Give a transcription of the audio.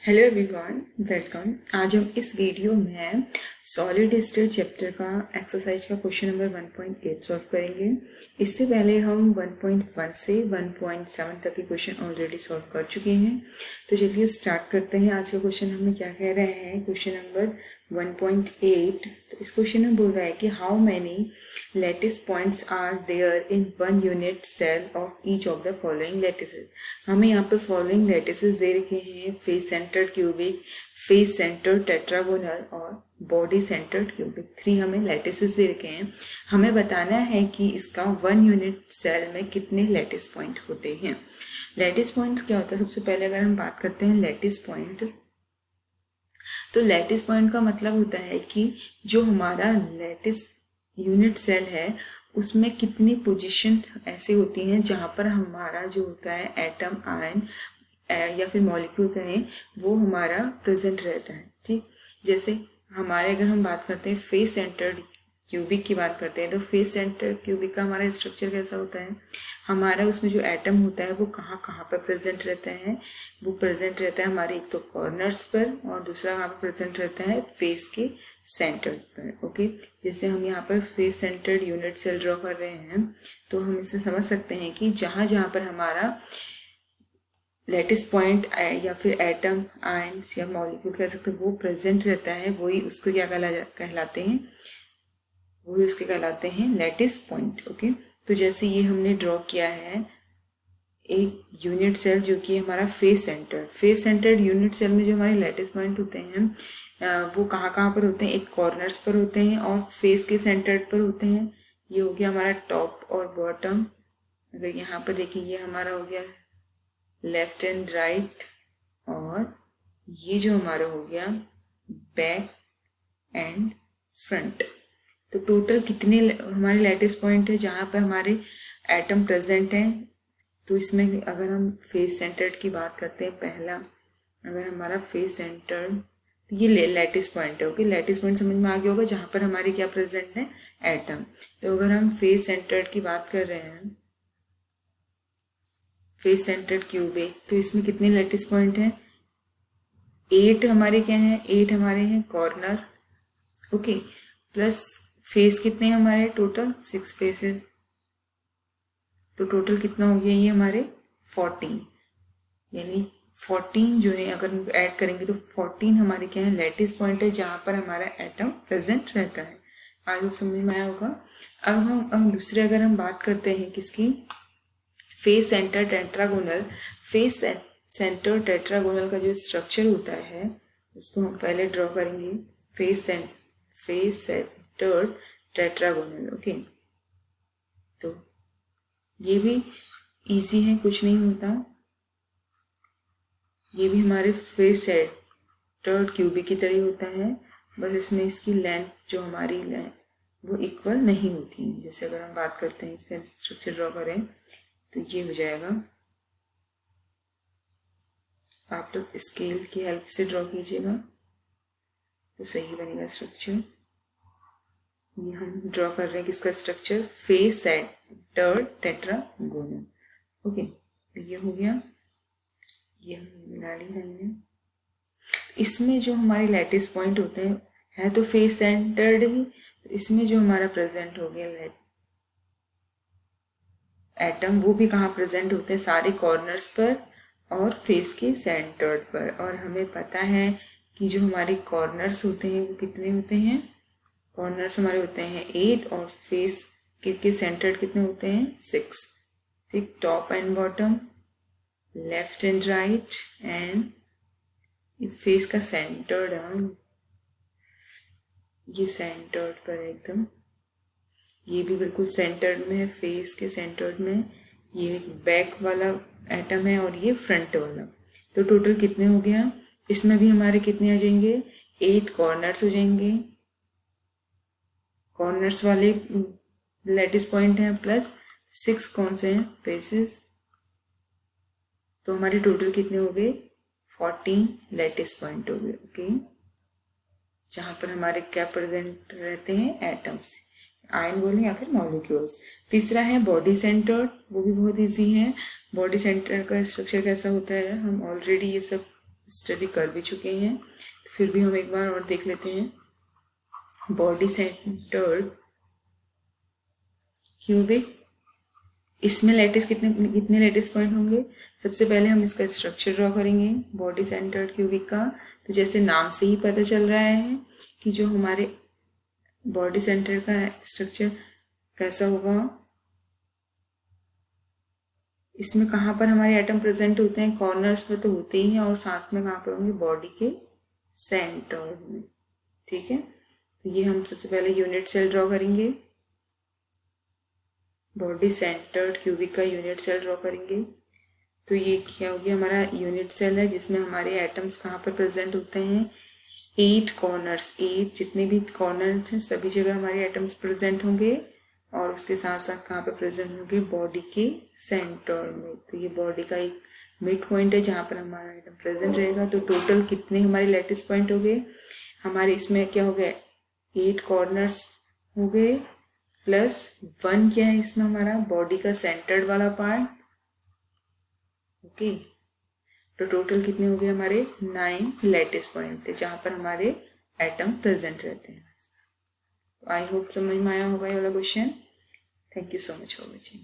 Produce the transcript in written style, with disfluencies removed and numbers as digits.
Hello everyone, welcome. आज हम इस वीडियो में सॉलिड स्टेट चैप्टर का एक्सरसाइज का क्वेश्चन नंबर 1.8 सॉल्व करेंगे। इससे पहले हम 1.1 से 1.7 तक के क्वेश्चन ऑलरेडी सॉल्व कर चुके हैं। तो चलिए स्टार्ट करते हैं। आज का क्वेश्चन हमें क्या कह रहे हैं, क्वेश्चन नंबर 1.8। तो इस क्वेश्चन में बोल रहा है कि how many lattice points are there in one unit cell of each of the following lattices. हमें यहाँ पर फॉलोइंग लैटिसेस दे रखे हैं: face centred cubic, face centred tetragonal और बॉडी सेंटर्ड क्यूबिक। 3 हमें लैटिसेस दे रखे हैं। हमें बताना है कि इसका वन यूनिट सेल में कितने लैटिस पॉइंट होते हैं। लैटिस पॉइंट क्या होता है? सबसे पहले अगर हम बात करते हैं लैटिस पॉइंट, तो लैटिस पॉइंट का मतलब होता है कि जो हमारा लैटिस यूनिट सेल है उसमें कितनी पोजीशन ऐसे होती हैं जहाँ पर हमारा जो होता है एटम, आयन या फिर मॉलिक्यूल कहें, वो हमारा प्रेजेंट रहता है। ठीक, जैसे हमारे अगर हम बात करते हैं फेस सेंटर्ड क्यूबिक की बात करते हैं, तो फेस सेंटर्ड क्यूबिक का हमारा स्ट्रक्चर कैसा होता है? हमारा उसमें जो एटम होता है वो कहाँ कहाँ पर प्रेजेंट रहता है? वो प्रेजेंट रहता है हमारे एक तो कॉर्नर्स पर और दूसरा कहाँ पर प्रेजेंट रहता है? फेस के सेंटर्ड पर। ओके, जैसे हम यहाँ पर face centred unit cell draw कर रहे हैं तो हम इसे समझ सकते हैं कि जहाँ जहाँ पर हमारा लैटिस पॉइंट या फिर एटम, आयन्स या मॉलिक्यूल कह सकते हैं वो प्रेजेंट रहता है, वही उसको क्या कहलाते हैं? वही उसके कहलाते हैं लैटिस पॉइंट। ओके, तो जैसे ये हमने ड्रॉ किया है एक यूनिट सेल जो कि हमारा फेस सेंटर्ड यूनिट सेल में जो हमारे लैटिस पॉइंट होते हैं वो कहाँ कहाँ पर होते हैं? एक कॉर्नर्स पर होते हैं और फेस के सेंटर्ड पर होते हैं। ये हो गया हमारा टॉप और बॉटम। अगर यहाँ पर देखें, ये हमारा हो गया लेफ्ट एंड राइट, और ये जो हमारा हो गया बैक एंड फ्रंट। तो टोटल कितने हमारे लैटिस पॉइंट है जहाँ पर हमारे एटम प्रेजेंट हैं? तो इसमें अगर हम फेस सेंटर्ड की बात करते हैं, पहला अगर हमारा फेस सेंटर्ड, तो ये लैटिस पॉइंट है। ओके, लैटिस पॉइंट समझ में आ गया होगा जहाँ पर हमारे क्या प्रेजेंट है? एटम। तो अगर हम फेस सेंटर्ड की बात कर रहे हैं, फेस सेंटर्ड क्यूबिक, तो इसमें कितने लैटिस पॉइंट हैं? 8 हमारे क्या हैं? 8 हमारे हैं कॉर्नर। ओके, प्लस फेस कितने हैं हमारे? Total 6 faces. तो टोटल कितना हो गया ये हमारे? 14। यानी 14 जो है अगर हम ऐड करेंगे तो 14 हमारे क्या है? लैटिस पॉइंट है जहाँ पर हमारा एटम प्रेजेंट रहता है। आज आप समझ में आया होगा। अब हम दूसरे अगर हम बात करते हैं किसकी? Face centre tetragonal. Face centre tetragonal का जो स्ट्रक्चर होता है उसको हम पहले ड्रॉ करेंगे। Face centre tetragonal. ओके, तो ये भी इजी है, कुछ नहीं होता। ये भी हमारे फेस सेंटर्ड क्यूबिक की तरह होता है, बस इसमें इसकी लेंथ जो हमारी वो इक्वल नहीं होती। जैसे अगर हम बात करते हैं इसका स्ट्रक्चर ड्रॉ करें तो ये हो जाएगा। आप लोग स्केल की हेल्प से ड्रॉ कीजिएगा तो सही बनेगा स्ट्रक्चर। ये हम ड्रॉ कर रहे हैं किसका structure? Face centred tetragonal. Okay, तो ये हो गया, ये हम मिला ली हमने। इसमें जो हमारे लैटिस पॉइंट होते हैं है तो फेस सेंटर्ड ही, तो इसमें जो हमारा प्रेजेंट हो गया एटम, वो भी कहाँ प्रेजेंट होते हैं? सारे कॉर्नर्स पर और फेस के सेंटर्ड पर। और हमें पता है कि जो हमारे कॉर्नर्स होते हैं वो कितने होते हैं? कॉर्नर्स हमारे होते हैं 8 और फेस के सेंटर्ड कितने होते हैं? 6। ठीक, top and bottom, left and right, and face का सेंटर्ड, ये सेंटर्ड पर एकदम, ये भी बिल्कुल सेंटर्ड में है, फेस के सेंटर्ड में। ये बैक वाला एटम है और ये फ्रंट वाला। तो टोटल कितने हो गया? इसमें भी हमारे कितने आ जाएंगे? 8 कॉर्नर्स हो जाएंगे, कॉर्नर्स वाले लैटिस पॉइंट हैं, प्लस 6 कौन से हैं? फेसेस। तो हमारे टोटल कितने हो गए? 14 लैटिस पॉइंट हो गए। ओके, जहाँ पर हमारे क्या प्रेजेंट रहते हैं? एटम्स, आयन बोले या फिर मॉलिक्यूल्स। तीसरा है बॉडी सेंटर्ड, वो भी बहुत इजी है। बॉडी सेंटर का स्ट्रक्चर कैसा होता है हम ऑलरेडी ये सब स्टडी कर भी चुके हैं, तो फिर भी हम एक बार और देख लेते हैं। बॉडी सेंटर्ड क्यूबिक, इसमें लैटिस कितने लैटिस पॉइंट होंगे? सबसे पहले हम इसका स्ट्रक्चर ड्रॉ करेंगे बॉडी सेंटर्ड क्यूबिक का। तो जैसे नाम से ही पता चल रहा है कि जो हमारे बॉडी सेंटर का स्ट्रक्चर कैसा होगा, इसमें कहाँ पर हमारे एटम प्रेजेंट होते हैं? कॉर्नर्स पर तो होते ही हैं, और साथ में कहाँ पर होंगे? बॉडी के सेंटर में। ठीक है, तो ये हम सबसे पहले यूनिट सेल ड्रॉ करेंगे, बॉडी सेंटर्ड क्यूबिक का यूनिट सेल ड्रॉ करेंगे। तो ये क्या हो गया? हमारा यूनिट सेल है जिसमें हमारे एटम्स कहाँ पर प्रेजेंट होते हैं? 8 कॉर्नर्स, 8 जितने भी कॉर्नर्स हैं सभी जगह हमारे एटम्स प्रेजेंट होंगे, और उसके साथ साथ कहाँ पर प्रेजेंट होंगे? बॉडी के सेंटर में। तो ये बॉडी का एक मिड पॉइंट है जहाँ पर हमारा एटम प्रेजेंट रहेगा। तो टोटल कितने हमारे लैटिस पॉइंट हो गए हमारे? इसमें क्या हो गया? 8 कॉर्नर्स हो गए, प्लस 1 क्या है इसमें? हमारा बॉडी का सेंटर्ड वाला पार्ट। ओके, तो टोटल कितने हो गए हमारे? 9 लैटिस पॉइंट थे जहाँ पर हमारे एटम प्रेजेंट रहते हैं। आई होप समझ में आया होगा ये वाला question. Thank you so much for watching.